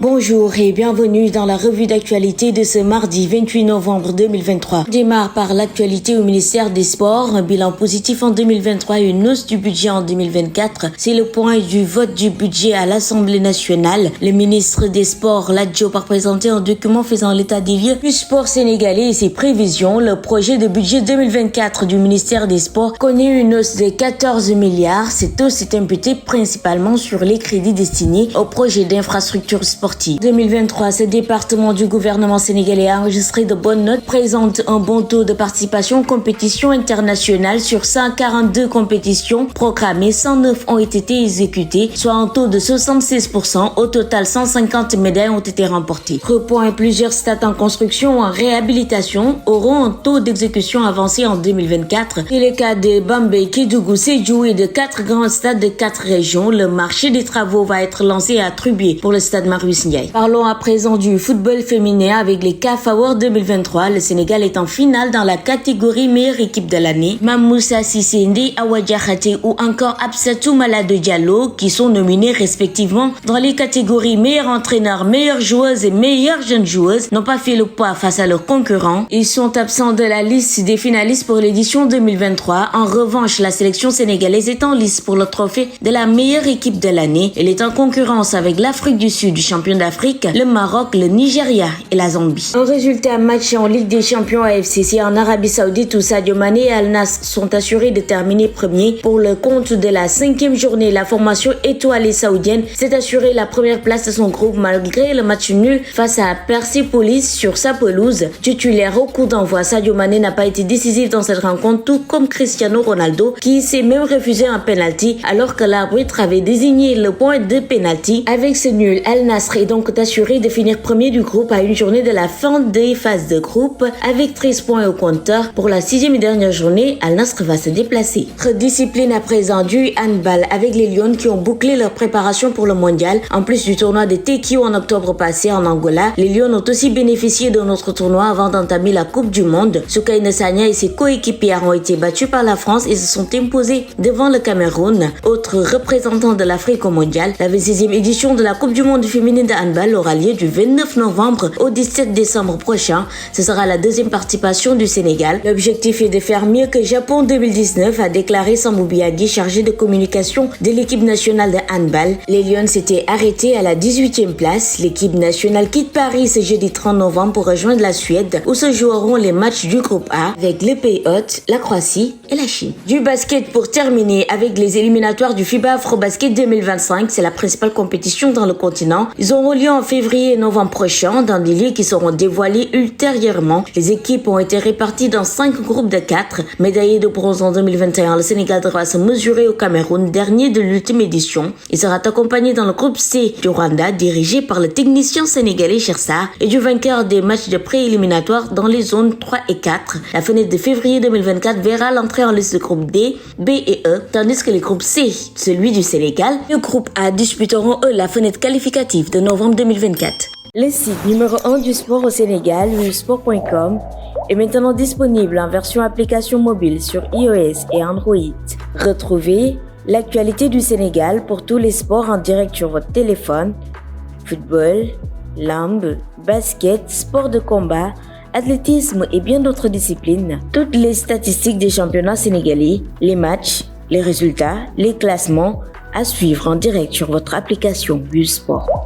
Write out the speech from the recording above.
Bonjour et bienvenue dans la revue d'actualité de ce mardi 28 novembre 2023. On démarre par l'actualité au ministère des Sports. Un bilan positif en 2023 et une hausse du budget en 2024. C'est le point du vote du budget à l'Assemblée nationale. Le ministre des Sports, Lat Diop, a présenté un document faisant l'état des lieux du sport sénégalais et ses prévisions. Le projet de budget 2024 du ministère des Sports connaît une hausse de 14 milliards. Cette hausse est imputée principalement sur les crédits destinés au projet d'infrastructure sportive. 2023, ce département du gouvernement sénégalais a enregistré de bonnes notes, présente un bon taux de participation aux compétitions internationales. Sur 142 compétitions programmées, 109 ont été exécutées, soit un taux de 76%. Au total, 150 médailles ont été remportées. Repoint plusieurs stades en construction ou en réhabilitation auront un taux d'exécution avancé en 2024. C'est le cas de Bambey, Kédougou, Sédhiou et de 4 grands stades de 4 régions. Le marché des travaux va être lancé à Trubier pour le stade Marius Ndiaye. Parlons à présent du football féminin avec les CAF Awards 2023. Le Sénégal est en finale dans la catégorie meilleure équipe de l'année. Mamoussa Cissé, Ndeye Awa Diakhaté ou encore Absatou Malade Diallo qui sont nominés respectivement dans les catégories meilleur entraîneur, meilleure joueuse et meilleure jeune joueuse n'ont pas fait le poids face à leurs concurrents. Ils sont absents de la liste des finalistes pour l'édition 2023. En revanche, la sélection sénégalaise est en lice pour le trophée de la meilleure équipe de l'année. Elle est en concurrence avec l'Afrique du Sud, du champion d'Afrique, le Maroc, le Nigeria et la Zambie. Un résultat match en Ligue des Champions à FCC en Arabie Saoudite où Sadio Mané et Al Nassr sont assurés de terminer premiers. Pour le compte de la 5e journée, la formation étoilée saoudienne s'est assurée la première place de son groupe malgré le match nul face à Persepolis sur sa pelouse. Titulaire au coup d'envoi, Sadio Mané n'a pas été décisif dans cette rencontre, tout comme Cristiano Ronaldo qui s'est même refusé un penalty alors que l'arbitre avait désigné le point de penalty. Avec ce nul, Al Nassr est donc assuré de finir premier du groupe à une journée de la fin des phases de groupe avec 13 points au compteur. Pour la 6e et dernière journée, Al Nassr va se déplacer. Rediscipline à présent du handball avec les Lions qui ont bouclé leur préparation pour le mondial. En plus du tournoi de Tekio en octobre passé en Angola, les Lions ont aussi bénéficié de notre tournoi avant d'entamer la Coupe du Monde. Soukaina Sagna et ses coéquipières ont été battus par la France et se sont imposés devant le Cameroun. Autre représentant de l'Afrique au mondial, la 26e édition de la Coupe du Monde féminine de handball aura lieu du 29 novembre au 17 décembre prochain. Ce sera la deuxième participation du Sénégal. L'objectif est de faire mieux que Japon 2019, a déclaré Sambou Biagui, chargé de communication de l'équipe nationale de handball. Les Lions s'étaient arrêtés à la 18e place. L'équipe nationale quitte Paris ce jeudi 30 novembre pour rejoindre la Suède où se joueront les matchs du groupe A avec les pays hôtes, la Croatie et la Chine. Du basket pour terminer avec les éliminatoires du FIBA Afrobasket 2025. C'est la principale compétition dans le continent. Ils auront lieu en février et novembre prochain dans des lieux qui seront dévoilés ultérieurement. Les équipes ont été réparties dans 5 groupes de 4. Médaillé de bronze en 2021, le Sénégal devra se mesurer au Cameroun, dernier de l'ultime édition. Il sera accompagné dans le groupe C du Rwanda, dirigé par le technicien sénégalais Chersa, et du vainqueur des matchs de prééliminatoires dans les zones 3 et 4. La fenêtre de février 2024 verra l'entrée en liste de groupe D, B et E, tandis que les groupes C, celui du Sénégal, et le groupe A disputeront eux la fenêtre qualificative de novembre 2024. Le site numéro 1 du sport au Sénégal, sport.com, est maintenant disponible en version application mobile sur iOS et Android. Retrouvez l'actualité du Sénégal pour tous les sports en direct sur votre téléphone. Football, lambe, basket, sport de combat, athlétisme et bien d'autres disciplines. Toutes les statistiques des championnats sénégalais, les matchs, les résultats, les classements à suivre en direct sur votre application Sport.